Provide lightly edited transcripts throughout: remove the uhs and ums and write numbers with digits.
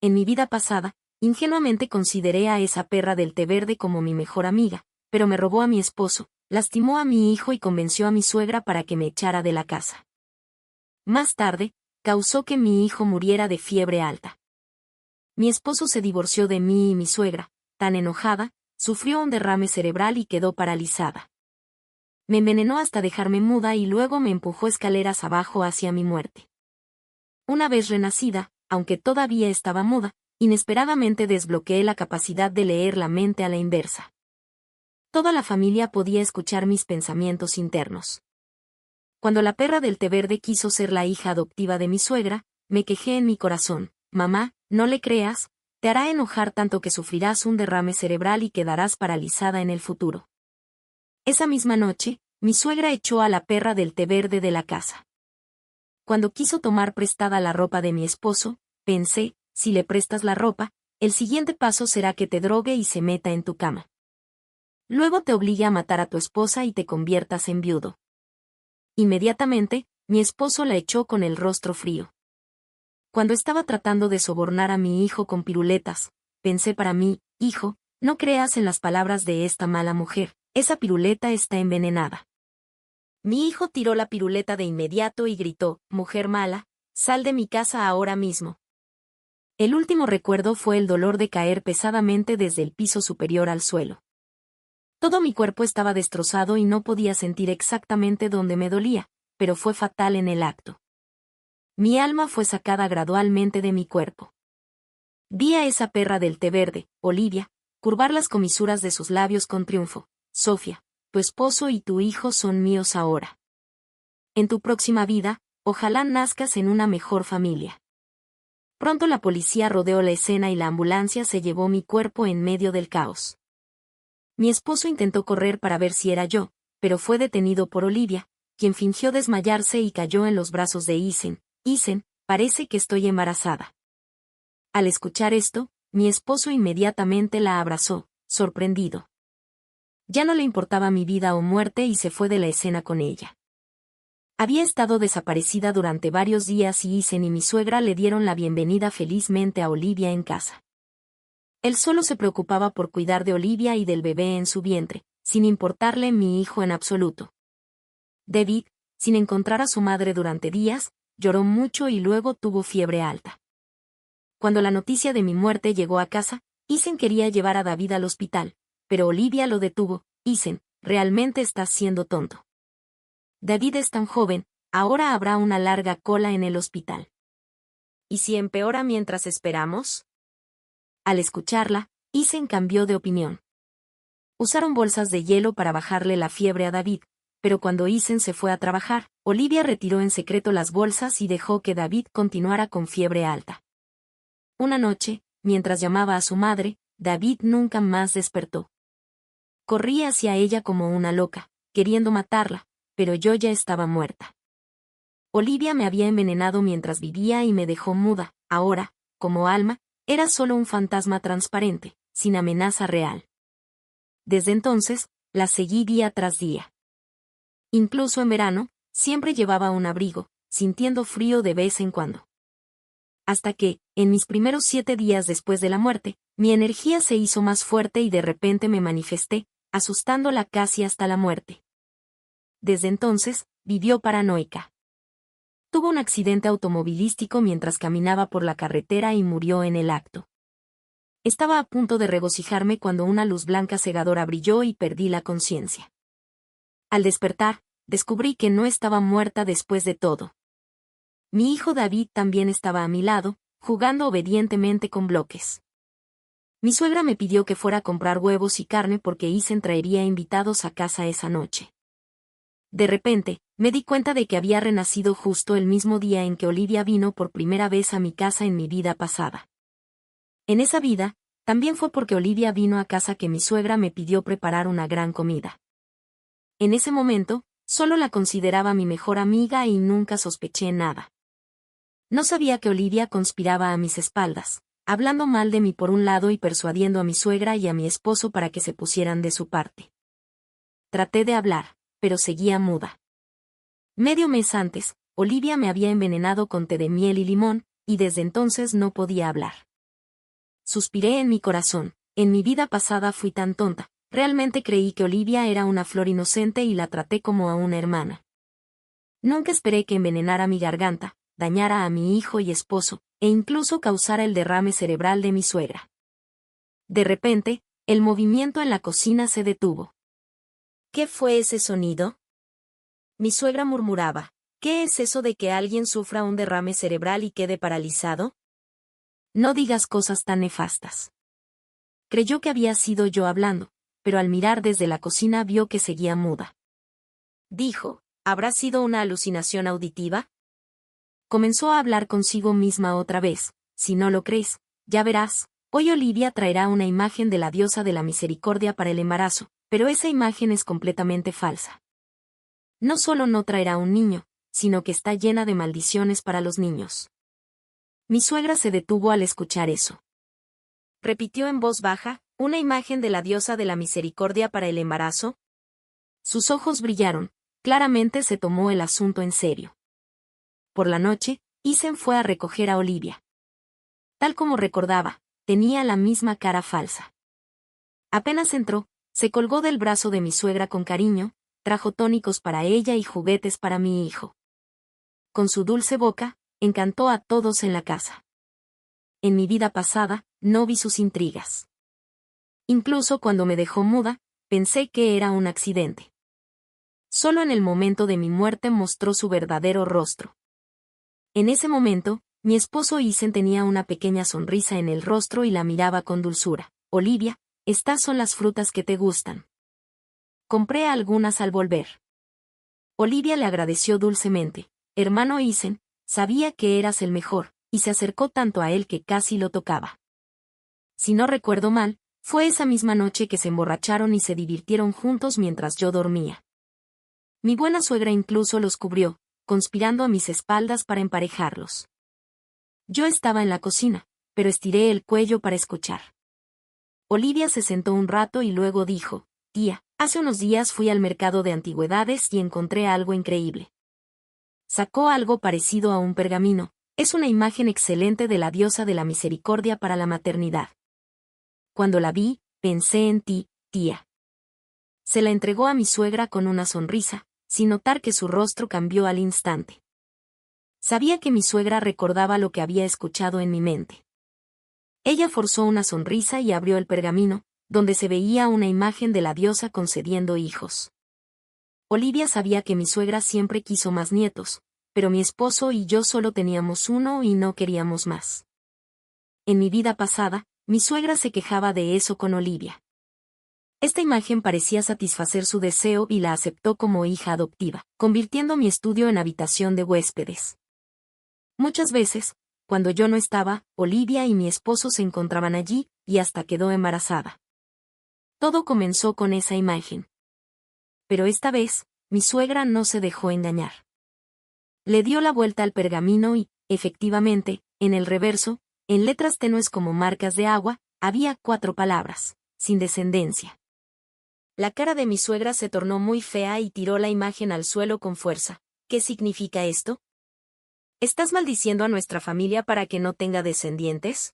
En mi vida pasada, ingenuamente consideré a esa perra del té verde como mi mejor amiga, pero me robó a mi esposo, lastimó a mi hijo y convenció a mi suegra para que me echara de la casa. Más tarde, causó que mi hijo muriera de fiebre alta. Mi esposo se divorció de mí y mi suegra, tan enojada, sufrió un derrame cerebral y quedó paralizada. Me envenenó hasta dejarme muda y luego me empujó escaleras abajo hacia mi muerte. Una vez renacida, aunque todavía estaba muda, inesperadamente desbloqueé la capacidad de leer la mente a la inversa. Toda la familia podía escuchar mis pensamientos internos. Cuando la perra del té verde quiso ser la hija adoptiva de mi suegra, me quejé en mi corazón: mamá, no le creas, te hará enojar tanto que sufrirás un derrame cerebral y quedarás paralizada en el futuro. Esa misma noche, mi suegra echó a la perra del té verde de la casa. Cuando quiso tomar prestada la ropa de mi esposo, pensé: si le prestas la ropa, el siguiente paso será que te drogue y se meta en tu cama. Luego te obligue a matar a tu esposa y te conviertas en viudo. Inmediatamente, mi esposo la echó con el rostro frío. Cuando estaba tratando de sobornar a mi hijo con piruletas, pensé para mí: hijo, no creas en las palabras de esta mala mujer, esa piruleta está envenenada. Mi hijo tiró la piruleta de inmediato y gritó: mujer mala, sal de mi casa ahora mismo. El último recuerdo fue el dolor de caer pesadamente desde el piso superior al suelo. Todo mi cuerpo estaba destrozado y no podía sentir exactamente dónde me dolía, pero fue fatal en el acto. Mi alma fue sacada gradualmente de mi cuerpo. Vi a esa perra del té verde, Olivia, curvar las comisuras de sus labios con triunfo: Sofía, tu esposo y tu hijo son míos ahora. En tu próxima vida, ojalá nazcas en una mejor familia. Pronto la policía rodeó la escena y la ambulancia se llevó mi cuerpo en medio del caos. Mi esposo intentó correr para ver si era yo, pero fue detenido por Olivia, quien fingió desmayarse y cayó en los brazos de Isen. Isen, parece que estoy embarazada. Al escuchar esto, mi esposo inmediatamente la abrazó, sorprendido. Ya no le importaba mi vida o muerte y se fue de la escena con ella. Había estado desaparecida durante varios días y Isen y mi suegra le dieron la bienvenida felizmente a Olivia en casa. Él solo se preocupaba por cuidar de Olivia y del bebé en su vientre, sin importarle mi hijo en absoluto. David, sin encontrar a su madre durante días, lloró mucho y luego tuvo fiebre alta. Cuando la noticia de mi muerte llegó a casa, Isen quería llevar a David al hospital, pero Olivia lo detuvo: Isen, realmente estás siendo tonto. David es tan joven, ahora habrá una larga cola en el hospital. ¿Y si empeora mientras esperamos? Al escucharla, Isen cambió de opinión. Usaron bolsas de hielo para bajarle la fiebre a David, pero cuando Isen se fue a trabajar, Olivia retiró en secreto las bolsas y dejó que David continuara con fiebre alta. Una noche, mientras llamaba a su madre, David nunca más despertó. Corrí hacia ella como una loca, queriendo matarla, pero yo ya estaba muerta. Olivia me había envenenado mientras vivía y me dejó muda. Ahora, como alma, era solo un fantasma transparente, sin amenaza real. Desde entonces, la seguí día tras día. Incluso en verano, siempre llevaba un abrigo, sintiendo frío de vez en cuando. Hasta que, en mis primeros 7 días después de la muerte, mi energía se hizo más fuerte y de repente me manifesté, asustándola casi hasta la muerte. Desde entonces, vivió paranoica. Tuvo un accidente automovilístico mientras caminaba por la carretera y murió en el acto. Estaba a punto de regocijarme cuando una luz blanca cegadora brilló y perdí la conciencia. Al despertar, descubrí que no estaba muerta después de todo. Mi hijo David también estaba a mi lado, jugando obedientemente con bloques. Mi suegra me pidió que fuera a comprar huevos y carne porque Isen traería invitados a casa esa noche. De repente, me di cuenta de que había renacido justo el mismo día en que Olivia vino por primera vez a mi casa en mi vida pasada. En esa vida, también fue porque Olivia vino a casa que mi suegra me pidió preparar una gran comida. En ese momento, solo la consideraba mi mejor amiga y nunca sospeché nada. No sabía que Olivia conspiraba a mis espaldas, hablando mal de mí por un lado y persuadiendo a mi suegra y a mi esposo para que se pusieran de su parte. Traté de hablar, pero seguía muda. Medio mes antes, Olivia me había envenenado con té de miel y limón, y desde entonces no podía hablar. Suspiré en mi corazón. En mi vida pasada fui tan tonta. Realmente creí que Olivia era una flor inocente y la traté como a una hermana. Nunca esperé que envenenara mi garganta, dañara a mi hijo y esposo, e incluso causara el derrame cerebral de mi suegra. De repente, el movimiento en la cocina se detuvo. ¿Qué fue ese sonido? Mi suegra murmuraba. ¿Qué es eso de que alguien sufra un derrame cerebral y quede paralizado? No digas cosas tan nefastas. Creyó que había sido yo hablando, pero al mirar desde la cocina vio que seguía muda. Dijo, ¿habrá sido una alucinación auditiva? Comenzó a hablar consigo misma otra vez. Si no lo crees, ya verás, hoy Olivia traerá una imagen de la diosa de la misericordia para el embarazo, pero esa imagen es completamente falsa. No solo no traerá un niño, sino que está llena de maldiciones para los niños. Mi suegra se detuvo al escuchar eso. Repitió en voz baja, ¿una imagen de la diosa de la misericordia para el embarazo? Sus ojos brillaron, claramente se tomó el asunto en serio. Por la noche, Isen fue a recoger a Olivia. Tal como recordaba, tenía la misma cara falsa. Apenas entró, se colgó del brazo de mi suegra con cariño, trajo tónicos para ella y juguetes para mi hijo. Con su dulce boca, encantó a todos en la casa. En mi vida pasada, no vi sus intrigas. Incluso cuando me dejó muda, pensé que era un accidente. Solo en el momento de mi muerte mostró su verdadero rostro. En ese momento, mi esposo Isen tenía una pequeña sonrisa en el rostro y la miraba con dulzura. Olivia, estas son las frutas que te gustan. Compré algunas al volver. Olivia le agradeció dulcemente. Hermano Isen, sabía que eras el mejor, y se acercó tanto a él que casi lo tocaba. Si no recuerdo mal, fue esa misma noche que se emborracharon y se divirtieron juntos mientras yo dormía. Mi buena suegra incluso los cubrió, conspirando a mis espaldas para emparejarlos. Yo estaba en la cocina, pero estiré el cuello para escuchar. Olivia se sentó un rato y luego dijo, tía, hace unos días fui al mercado de antigüedades y encontré algo increíble. Sacó algo parecido a un pergamino, es una imagen excelente de la diosa de la misericordia para la maternidad. Cuando la vi, pensé en ti, tía. Se la entregó a mi suegra con una sonrisa, sin notar que su rostro cambió al instante. Sabía que mi suegra recordaba lo que había escuchado en mi mente. Ella forzó una sonrisa y abrió el pergamino, donde se veía una imagen de la diosa concediendo hijos. Olivia sabía que mi suegra siempre quiso más nietos, pero mi esposo y yo solo teníamos uno y no queríamos más. En mi vida pasada, mi suegra se quejaba de eso con Olivia. Esta imagen parecía satisfacer su deseo y la aceptó como hija adoptiva, convirtiendo mi estudio en habitación de huéspedes. Muchas veces, cuando yo no estaba, Olivia y mi esposo se encontraban allí, y hasta quedó embarazada. Todo comenzó con esa imagen. Pero esta vez, mi suegra no se dejó engañar. Le dio la vuelta al pergamino y, efectivamente, en el reverso, en letras tenues como marcas de agua, había 4 palabras: sin descendencia. La cara de mi suegra se tornó muy fea y tiró la imagen al suelo con fuerza. ¿Qué significa esto? ¿Estás maldiciendo a nuestra familia para que no tenga descendientes?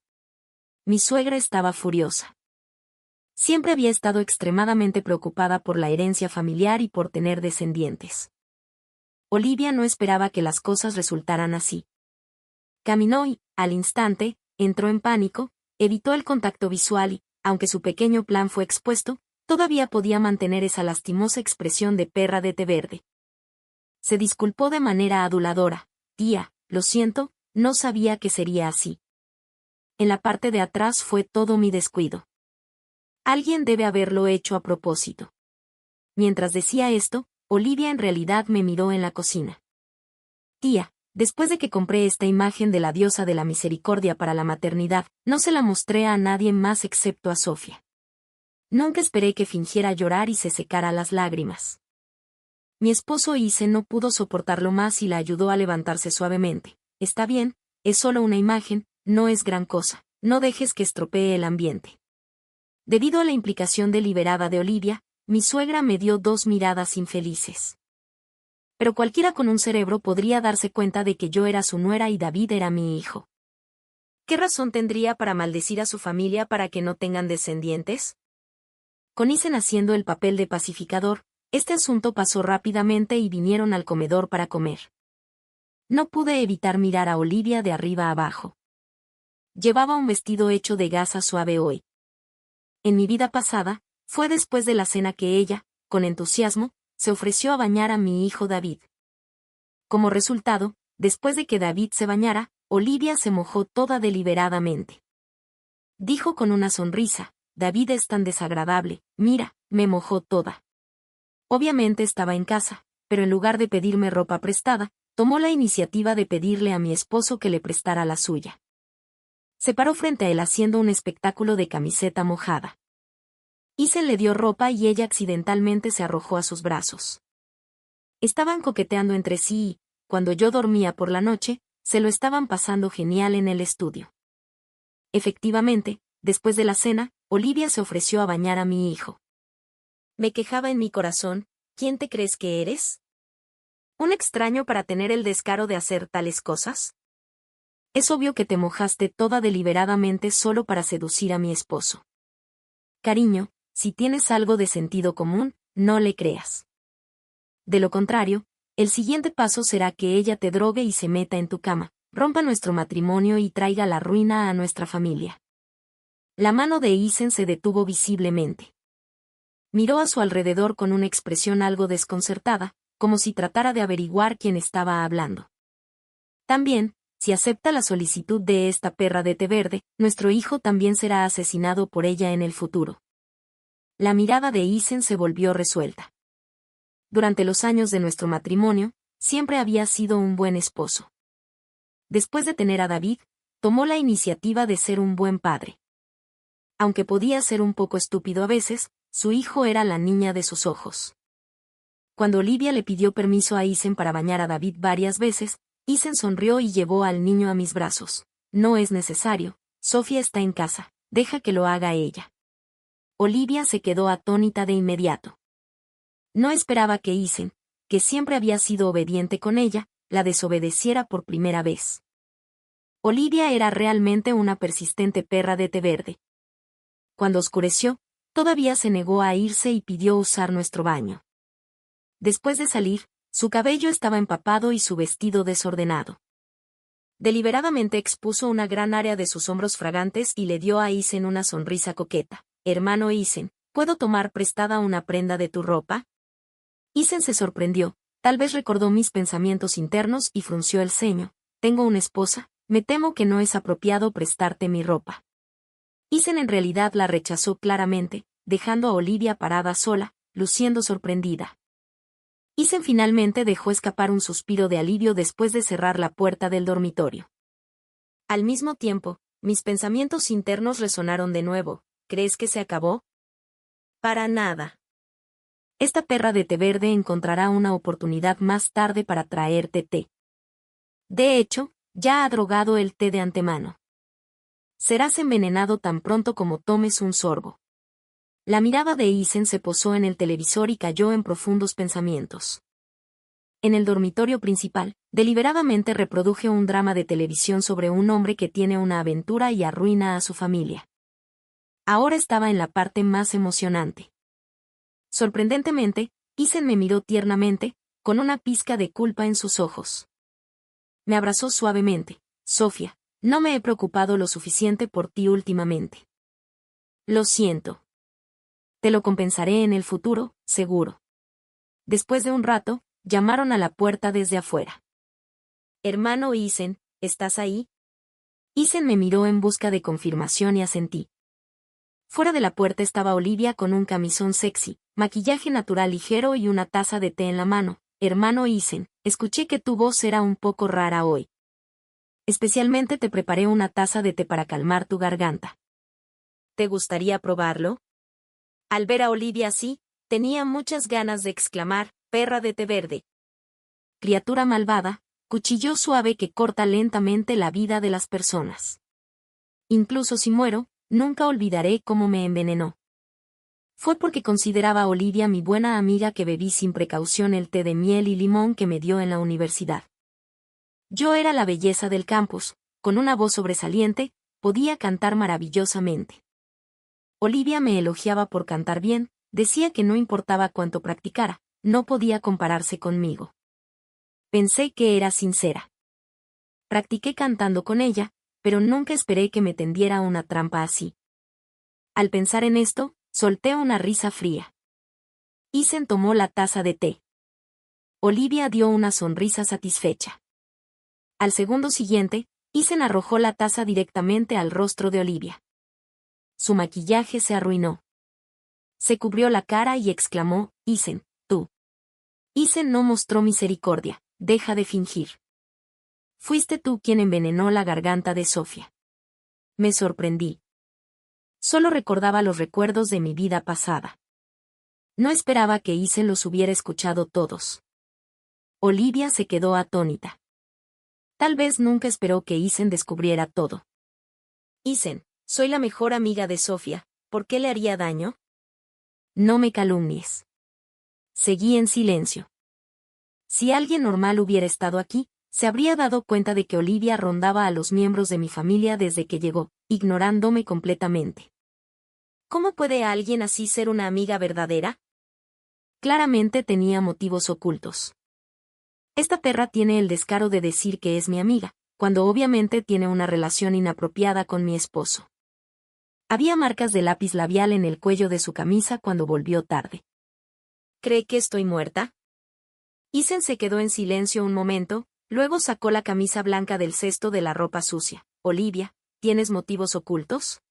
Mi suegra estaba furiosa. Siempre había estado extremadamente preocupada por la herencia familiar y por tener descendientes. Olivia no esperaba que las cosas resultaran así. Caminó y, al instante, entró en pánico, evitó el contacto visual y, aunque su pequeño plan fue expuesto, todavía podía mantener esa lastimosa expresión de perra de té verde. Se disculpó de manera aduladora. Tía, lo siento, no sabía que sería así. En la parte de atrás fue todo mi descuido. Alguien debe haberlo hecho a propósito. Mientras decía esto, Olivia en realidad me miró en la cocina. Tía, después de que compré esta imagen de la diosa de la misericordia para la maternidad, no se la mostré a nadie más excepto a Sofía. Nunca esperé que fingiera llorar y se secara las lágrimas. Mi esposo Isen no pudo soportarlo más y la ayudó a levantarse suavemente. Está bien, es solo una imagen, no es gran cosa, no dejes que estropee el ambiente. Debido a la implicación deliberada de Olivia, mi suegra me dio 2 miradas infelices. Pero cualquiera con un cerebro podría darse cuenta de que yo era su nuera y David era mi hijo. ¿Qué razón tendría para maldecir a su familia para que no tengan descendientes? Con Isen haciendo el papel de pacificador, este asunto pasó rápidamente y vinieron al comedor para comer. No pude evitar mirar a Olivia de arriba abajo. Llevaba un vestido hecho de gasa suave hoy. En mi vida pasada, fue después de la cena que ella, con entusiasmo, se ofreció a bañar a mi hijo David. Como resultado, después de que David se bañara, Olivia se mojó toda deliberadamente. Dijo con una sonrisa, David es tan desagradable, mira, me mojó toda. Obviamente estaba en casa, pero en lugar de pedirme ropa prestada, tomó la iniciativa de pedirle a mi esposo que le prestara la suya. Se paró frente a él haciendo un espectáculo de camiseta mojada. Isen le dio ropa y ella accidentalmente se arrojó a sus brazos. Estaban coqueteando entre sí y, cuando yo dormía por la noche, se lo estaban pasando genial en el estudio. Efectivamente, después de la cena, Olivia se ofreció a bañar a mi hijo. Me quejaba en mi corazón, ¿quién te crees que eres? ¿Un extraño para tener el descaro de hacer tales cosas? Es obvio que te mojaste toda deliberadamente solo para seducir a mi esposo. Cariño, si tienes algo de sentido común, no le creas. De lo contrario, el siguiente paso será que ella te drogue y se meta en tu cama, rompa nuestro matrimonio y traiga la ruina a nuestra familia. La mano de Isen se detuvo visiblemente. Miró a su alrededor con una expresión algo desconcertada, como si tratara de averiguar quién estaba hablando. También, si acepta la solicitud de esta perra de té verde, nuestro hijo también será asesinado por ella en el futuro. La mirada de Isen se volvió resuelta. Durante los años de nuestro matrimonio, siempre había sido un buen esposo. Después de tener a David, tomó la iniciativa de ser un buen padre. Aunque podía ser un poco estúpido a veces, su hijo era la niña de sus ojos. Cuando Olivia le pidió permiso a Isen para bañar a David varias veces, Isen sonrió y llevó al niño a mis brazos. No es necesario, Sofía está en casa, deja que lo haga ella. Olivia se quedó atónita de inmediato. No esperaba que Isen, que siempre había sido obediente con ella, la desobedeciera por primera vez. Olivia era realmente una persistente perra de té verde. Cuando oscureció, todavía se negó a irse y pidió usar nuestro baño. Después de salir, su cabello estaba empapado y su vestido desordenado. Deliberadamente expuso una gran área de sus hombros fragantes y le dio a Isen una sonrisa coqueta. Hermano Isen, ¿puedo tomar prestada una prenda de tu ropa? Isen se sorprendió, tal vez recordó mis pensamientos internos y frunció el ceño. Tengo una esposa, me temo que no es apropiado prestarte mi ropa. Isen en realidad la rechazó claramente, dejando a Olivia parada sola, luciendo sorprendida. Isen finalmente dejó escapar un suspiro de alivio después de cerrar la puerta del dormitorio. Al mismo tiempo, mis pensamientos internos resonaron de nuevo. ¿Crees que se acabó? Para nada. Esta perra de té verde encontrará una oportunidad más tarde para traerte té. De hecho, ya ha drogado el té de antemano. Serás envenenado tan pronto como tomes un sorbo. La mirada de Isen se posó en el televisor y cayó en profundos pensamientos. En el dormitorio principal, deliberadamente reproduje un drama de televisión sobre un hombre que tiene una aventura y arruina a su familia. Ahora estaba en la parte más emocionante. Sorprendentemente, Isen me miró tiernamente, con una pizca de culpa en sus ojos. Me abrazó suavemente. Sofía, no me he preocupado lo suficiente por ti últimamente. Lo siento. Te lo compensaré en el futuro, seguro. Después de un rato, llamaron a la puerta desde afuera. Hermano Isen, ¿estás ahí? Isen me miró en busca de confirmación y asentí. Fuera de la puerta estaba Olivia con un camisón sexy, maquillaje natural ligero y una taza de té en la mano. Hermano Isen, escuché que tu voz era un poco rara hoy. Especialmente te preparé una taza de té para calmar tu garganta. ¿Te gustaría probarlo? Al ver a Olivia así, tenía muchas ganas de exclamar, perra de té verde. Criatura malvada, cuchillo suave que corta lentamente la vida de las personas. Incluso si muero, nunca olvidaré cómo me envenenó. Fue porque consideraba a Olivia mi buena amiga que bebí sin precaución el té de miel y limón que me dio en la universidad. Yo era la belleza del campus, con una voz sobresaliente, podía cantar maravillosamente. Olivia me elogiaba por cantar bien, decía que no importaba cuánto practicara, no podía compararse conmigo. Pensé que era sincera. Practiqué cantando con ella, pero nunca esperé que me tendiera una trampa así. Al pensar en esto, solté una risa fría. Isen tomó la taza de té. Olivia dio una sonrisa satisfecha. Al segundo siguiente, Isen arrojó la taza directamente al rostro de Olivia. Su maquillaje se arruinó. Se cubrió la cara y exclamó, Isen, tú. Isen no mostró misericordia, deja de fingir. Fuiste tú quien envenenó la garganta de Sofía. Me sorprendí. Solo recordaba los recuerdos de mi vida pasada. No esperaba que Isen los hubiera escuchado todos. Olivia se quedó atónita. Tal vez nunca esperó que Isen descubriera todo. Isen, soy la mejor amiga de Sofía, ¿por qué le haría daño? No me calumnies. Seguí en silencio. Si alguien normal hubiera estado aquí, se habría dado cuenta de que Olivia rondaba a los miembros de mi familia desde que llegó, ignorándome completamente. ¿Cómo puede alguien así ser una amiga verdadera? Claramente tenía motivos ocultos. Esta perra tiene el descaro de decir que es mi amiga, cuando obviamente tiene una relación inapropiada con mi esposo. Había marcas de lápiz labial en el cuello de su camisa cuando volvió tarde. ¿Cree que estoy muerta? Isen se quedó en silencio un momento, luego sacó la camisa blanca del cesto de la ropa sucia. Olivia, ¿tienes motivos ocultos?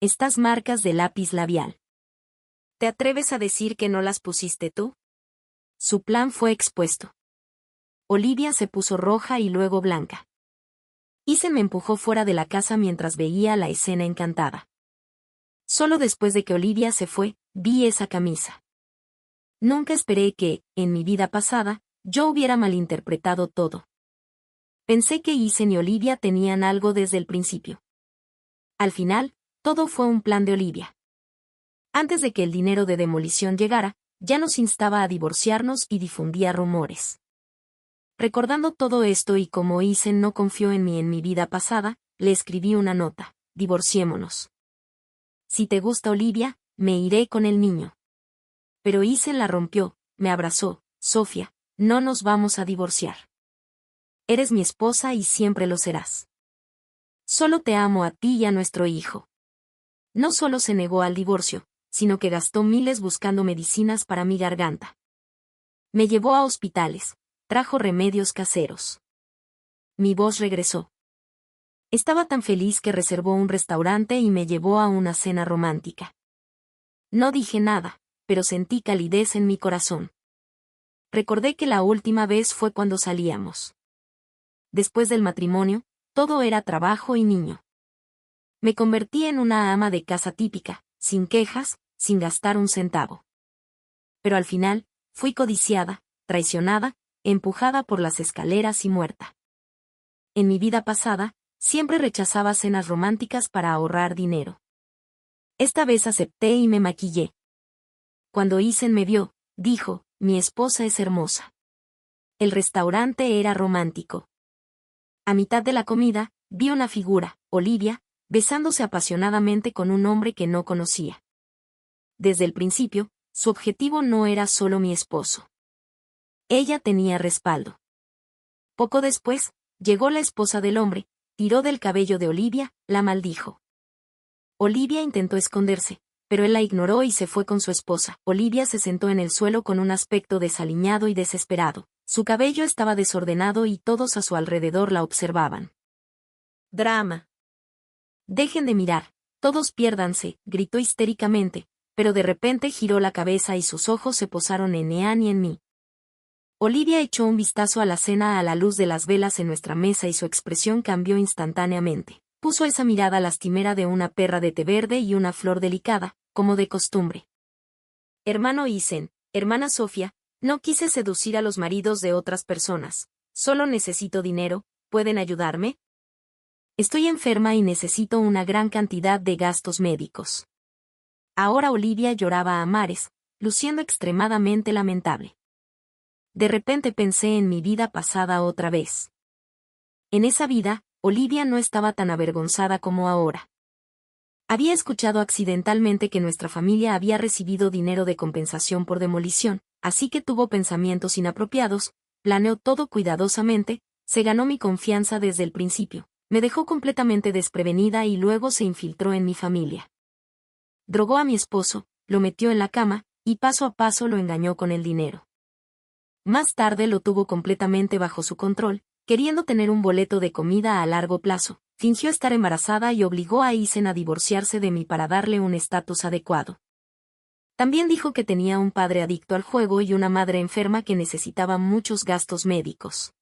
Estas marcas de lápiz labial. ¿Te atreves a decir que no las pusiste tú? Su plan fue expuesto. Olivia se puso roja y luego blanca. Isen me empujó fuera de la casa mientras veía la escena encantada. Solo después de que Olivia se fue, vi esa camisa. Nunca esperé que, en mi vida pasada, yo hubiera malinterpretado todo. Pensé que Isen y Olivia tenían algo desde el principio. Al final, todo fue un plan de Olivia. Antes de que el dinero de demolición llegara, ya nos instaba a divorciarnos y difundía rumores. Recordando todo esto y como Isen no confió en mí en mi vida pasada, le escribí una nota: divorciémonos. Si te gusta Olivia, me iré con el niño. Pero Isen la rompió, me abrazó: Sofía, no nos vamos a divorciar. Eres mi esposa y siempre lo serás. Solo te amo a ti y a nuestro hijo. No solo se negó al divorcio, sino que gastó miles buscando medicinas para mi garganta. Me llevó a hospitales. Trajo remedios caseros. Mi voz regresó. Estaba tan feliz que reservó un restaurante y me llevó a una cena romántica. No dije nada, pero sentí calidez en mi corazón. Recordé que la última vez fue cuando salíamos. Después del matrimonio, todo era trabajo y niño. Me convertí en una ama de casa típica, sin quejas, sin gastar un centavo. Pero al final, fui codiciada, traicionada, empujada por las escaleras y muerta. En mi vida pasada, siempre rechazaba cenas románticas para ahorrar dinero. Esta vez acepté y me maquillé. Cuando Isen me vio, dijo: mi esposa es hermosa. El restaurante era romántico. A mitad de la comida, vi una figura, Olivia, besándose apasionadamente con un hombre que no conocía. Desde el principio, su objetivo no era solo mi esposo. Ella tenía respaldo. Poco después, llegó la esposa del hombre, tiró del cabello de Olivia, la maldijo. Olivia intentó esconderse, pero él la ignoró y se fue con su esposa. Olivia se sentó en el suelo con un aspecto desaliñado y desesperado. Su cabello estaba desordenado y todos a su alrededor la observaban. Drama. Dejen de mirar, todos piérdanse, gritó histéricamente, pero de repente giró la cabeza y sus ojos se posaron en Ean y en mí. Olivia echó un vistazo a la cena a la luz de las velas en nuestra mesa y su expresión cambió instantáneamente. Puso esa mirada lastimera de una perra de té verde y una flor delicada, como de costumbre. Hermano Isen, hermana Sofía, no quise seducir a los maridos de otras personas. Solo necesito dinero, ¿pueden ayudarme? Estoy enferma y necesito una gran cantidad de gastos médicos. Ahora Olivia lloraba a mares, luciendo extremadamente lamentable. De repente pensé en mi vida pasada otra vez. En esa vida, Olivia no estaba tan avergonzada como ahora. Había escuchado accidentalmente que nuestra familia había recibido dinero de compensación por demolición, así que tuvo pensamientos inapropiados, planeó todo cuidadosamente, se ganó mi confianza desde el principio, me dejó completamente desprevenida y luego se infiltró en mi familia. Drogó a mi esposo, lo metió en la cama, y paso a paso lo engañó con el dinero. Más tarde lo tuvo completamente bajo su control, queriendo tener un boleto de comida a largo plazo. Fingió estar embarazada y obligó a Eisen a divorciarse de mí para darle un estatus adecuado. También dijo que tenía un padre adicto al juego y una madre enferma que necesitaba muchos gastos médicos.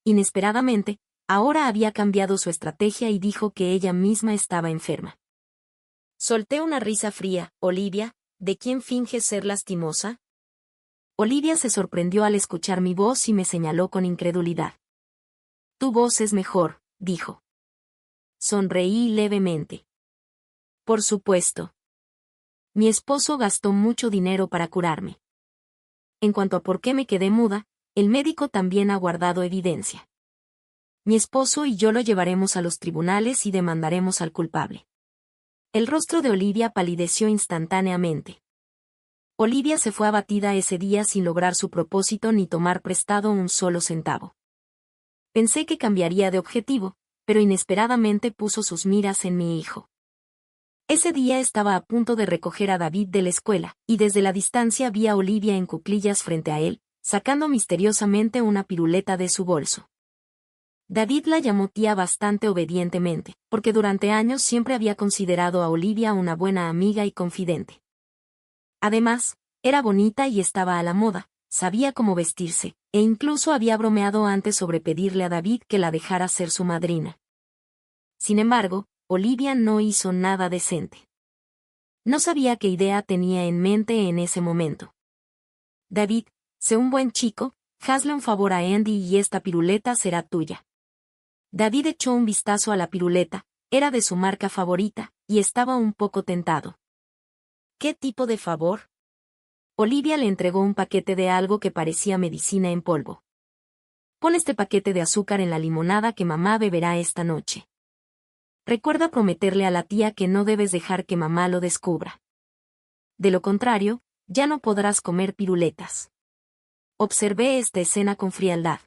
Inesperadamente, ahora había cambiado su estrategia y dijo que ella misma estaba enferma. Solté una risa fría. Olivia, ¿de quién finges ser lastimosa? Olivia se sorprendió al escuchar mi voz y me señaló con incredulidad. Tu voz es mejor, dijo. Sonreí levemente. Por supuesto. Mi esposo gastó mucho dinero para curarme. En cuanto a por qué me quedé muda, el médico también ha guardado evidencia. Mi esposo y yo lo llevaremos a los tribunales y demandaremos al culpable. El rostro de Olivia palideció instantáneamente. Olivia se fue abatida ese día sin lograr su propósito ni tomar prestado un solo centavo. Pensé que cambiaría de objetivo, pero inesperadamente puso sus miras en mi hijo. Ese día estaba a punto de recoger a David de la escuela, y desde la distancia vi a Olivia en cuclillas frente a él, sacando misteriosamente una piruleta de su bolso. David la llamó tía bastante obedientemente, porque durante años siempre había considerado a Olivia una buena amiga y confidente. Además, era bonita y estaba a la moda, sabía cómo vestirse, e incluso había bromeado antes sobre pedirle a David que la dejara ser su madrina. Sin embargo, Olivia no hizo nada decente. No sabía qué idea tenía en mente en ese momento. David, sé un buen chico, hazle un favor a Andy y esta piruleta será tuya. David echó un vistazo a la piruleta, era de su marca favorita, y estaba un poco tentado. ¿Qué tipo de favor? Olivia le entregó un paquete de algo que parecía medicina en polvo. Pon este paquete de azúcar en la limonada que mamá beberá esta noche. Recuerda prometerle a la tía que no debes dejar que mamá lo descubra. De lo contrario, ya no podrás comer piruletas. Observé esta escena con frialdad.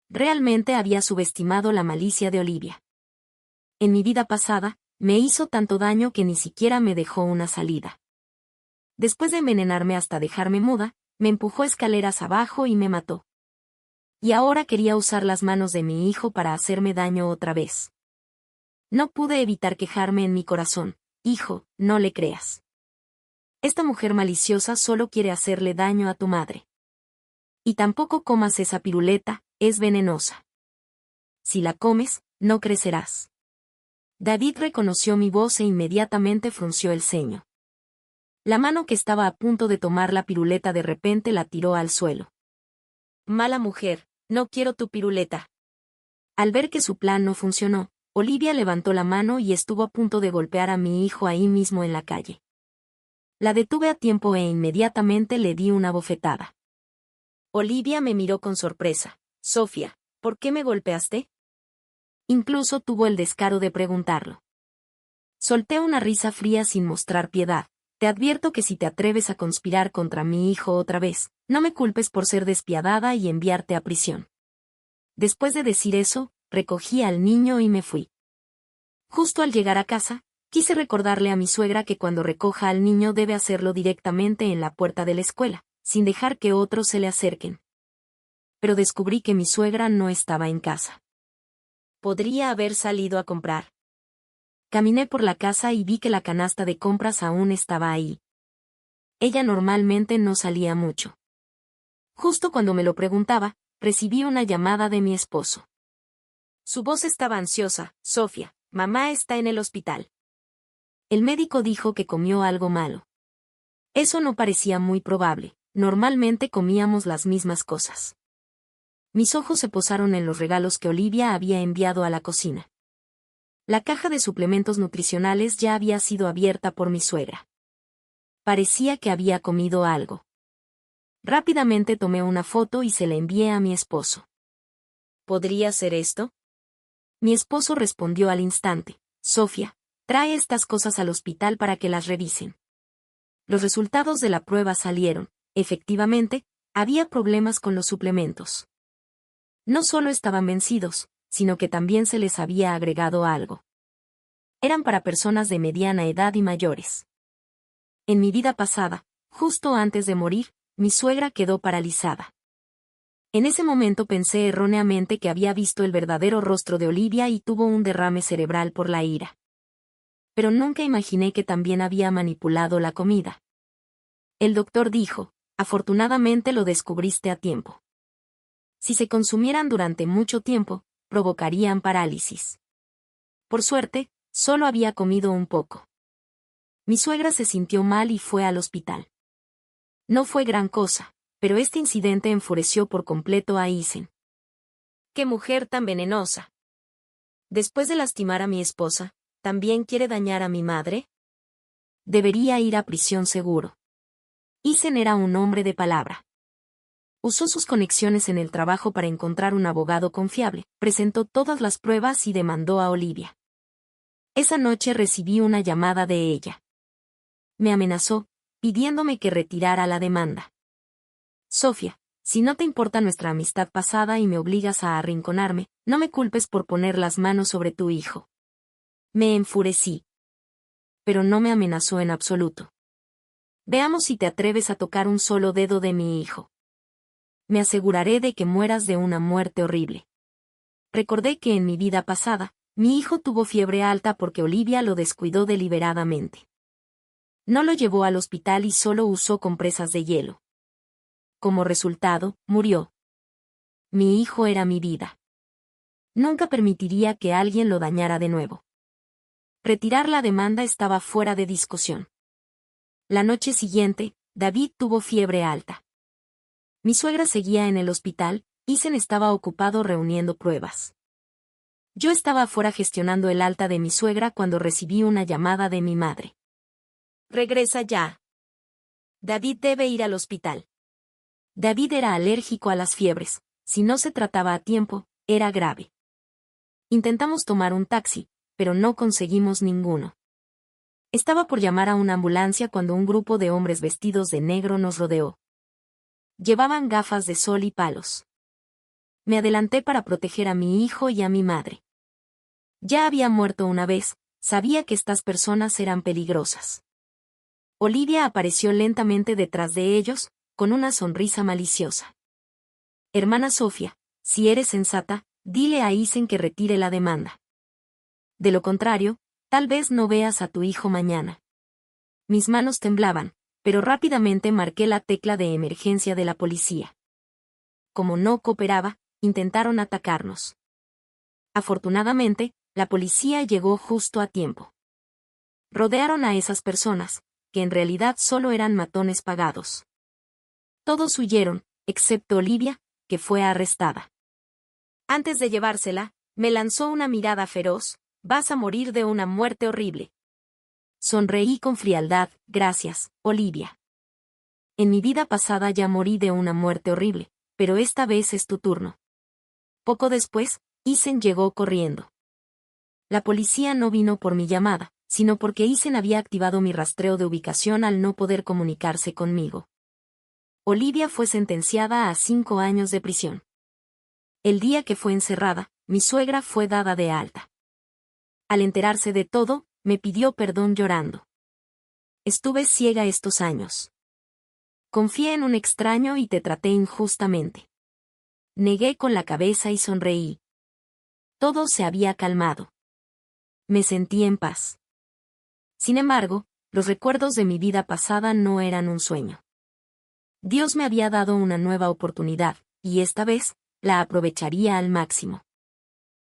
Realmente había subestimado la malicia de Olivia. En mi vida pasada, me hizo tanto daño que ni siquiera me dejó una salida. Después de envenenarme hasta dejarme muda, me empujó escaleras abajo y me mató. Y ahora quería usar las manos de mi hijo para hacerme daño otra vez. No pude evitar quejarme en mi corazón. Hijo, no le creas. Esta mujer maliciosa solo quiere hacerle daño a tu madre. Y tampoco comas esa piruleta, es venenosa. Si la comes, no crecerás. David reconoció mi voz e inmediatamente frunció el ceño. La mano que estaba a punto de tomar la piruleta de repente la tiró al suelo. Mala mujer, no quiero tu piruleta. Al ver que su plan no funcionó, Olivia levantó la mano y estuvo a punto de golpear a mi hijo ahí mismo en la calle. La detuve a tiempo e inmediatamente le di una bofetada. Olivia me miró con sorpresa. Sofía, ¿por qué me golpeaste? Incluso tuvo el descaro de preguntarlo. Solté una risa fría sin mostrar piedad. Te advierto que si te atreves a conspirar contra mi hijo otra vez, no me culpes por ser despiadada y enviarte a prisión. Después de decir eso, recogí al niño y me fui. Justo al llegar a casa, quise recordarle a mi suegra que cuando recoja al niño debe hacerlo directamente en la puerta de la escuela, sin dejar que otros se le acerquen. Pero descubrí que mi suegra no estaba en casa. Podría haber salido a comprar. Caminé por la casa y vi que la canasta de compras aún estaba ahí. Ella normalmente no salía mucho. Justo cuando me lo preguntaba, recibí una llamada de mi esposo. Su voz estaba ansiosa. Sofía, mamá está en el hospital. El médico dijo que comió algo malo. Eso no parecía muy probable, normalmente comíamos las mismas cosas. Mis ojos se posaron en los regalos que Olivia había enviado a la cocina. La caja de suplementos nutricionales ya había sido abierta por mi suegra. Parecía que había comido algo. Rápidamente tomé una foto y se la envié a mi esposo. ¿Podría ser esto? Mi esposo respondió al instante: Sofía, trae estas cosas al hospital para que las revisen. Los resultados de la prueba salieron. Efectivamente, había problemas con los suplementos. No solo estaban vencidos, sino que también se les había agregado algo. Eran para personas de mediana edad y mayores. En mi vida pasada, justo antes de morir, mi suegra quedó paralizada. En ese momento pensé erróneamente que había visto el verdadero rostro de Olivia y tuvo un derrame cerebral por la ira. Pero nunca imaginé que también había manipulado la comida. El doctor dijo: afortunadamente lo descubriste a tiempo. Si se consumieran durante mucho tiempo, provocarían parálisis. Por suerte, solo había comido un poco. Mi suegra se sintió mal y fue al hospital. No fue gran cosa, pero este incidente enfureció por completo a Isen. ¡Qué mujer tan venenosa! Después de lastimar a mi esposa, ¿también quiere dañar a mi madre? Debería ir a prisión seguro. Isen era un hombre de palabra. Usó sus conexiones en el trabajo para encontrar un abogado confiable, presentó todas las pruebas y demandó a Olivia. Esa noche recibí una llamada de ella. Me amenazó, pidiéndome que retirara la demanda. Sofía, si no te importa nuestra amistad pasada y me obligas a arrinconarme, no me culpes por poner las manos sobre tu hijo. Me enfurecí. Pero no me amenazó en absoluto. Veamos si te atreves a tocar un solo dedo de mi hijo. Me aseguraré de que mueras de una muerte horrible. Recordé que en mi vida pasada, mi hijo tuvo fiebre alta porque Olivia lo descuidó deliberadamente. No lo llevó al hospital y solo usó compresas de hielo. Como resultado, murió. Mi hijo era mi vida. Nunca permitiría que alguien lo dañara de nuevo. Retirar la demanda estaba fuera de discusión. La noche siguiente, David tuvo fiebre alta. Mi suegra seguía en el hospital, Isen estaba ocupado reuniendo pruebas. Yo estaba afuera gestionando el alta de mi suegra cuando recibí una llamada de mi madre. Regresa ya. David debe ir al hospital. David era alérgico a las fiebres. Si no se trataba a tiempo, era grave. Intentamos tomar un taxi, pero no conseguimos ninguno. Estaba por llamar a una ambulancia cuando un grupo de hombres vestidos de negro nos rodeó. Llevaban gafas de sol y palos. Me adelanté para proteger a mi hijo y a mi madre. Ya había muerto una vez, sabía que estas personas eran peligrosas. Olivia apareció lentamente detrás de ellos, con una sonrisa maliciosa. Hermana Sofía, si eres sensata, dile a Isen que retire la demanda. De lo contrario, tal vez no veas a tu hijo mañana. Mis manos temblaban, pero rápidamente marqué la tecla de emergencia de la policía. Como no cooperaba, intentaron atacarnos. Afortunadamente, la policía llegó justo a tiempo. Rodearon a esas personas, que en realidad solo eran matones pagados. Todos huyeron, excepto Olivia, que fue arrestada. Antes de llevársela, me lanzó una mirada feroz: vas a morir de una muerte horrible. Sonreí con frialdad: gracias, Olivia. En mi vida pasada ya morí de una muerte horrible, pero esta vez es tu turno. Poco después, Isen llegó corriendo. La policía no vino por mi llamada, sino porque Isen había activado mi rastreo de ubicación al no poder comunicarse conmigo. Olivia fue sentenciada a 5 años de prisión. El día que fue encerrada, mi suegra fue dada de alta. Al enterarse de todo, me pidió perdón llorando. Estuve ciega estos años. Confié en un extraño y te traté injustamente. Negué con la cabeza y sonreí. Todo se había calmado. Me sentí en paz. Sin embargo, los recuerdos de mi vida pasada no eran un sueño. Dios me había dado una nueva oportunidad, y esta vez, la aprovecharía al máximo.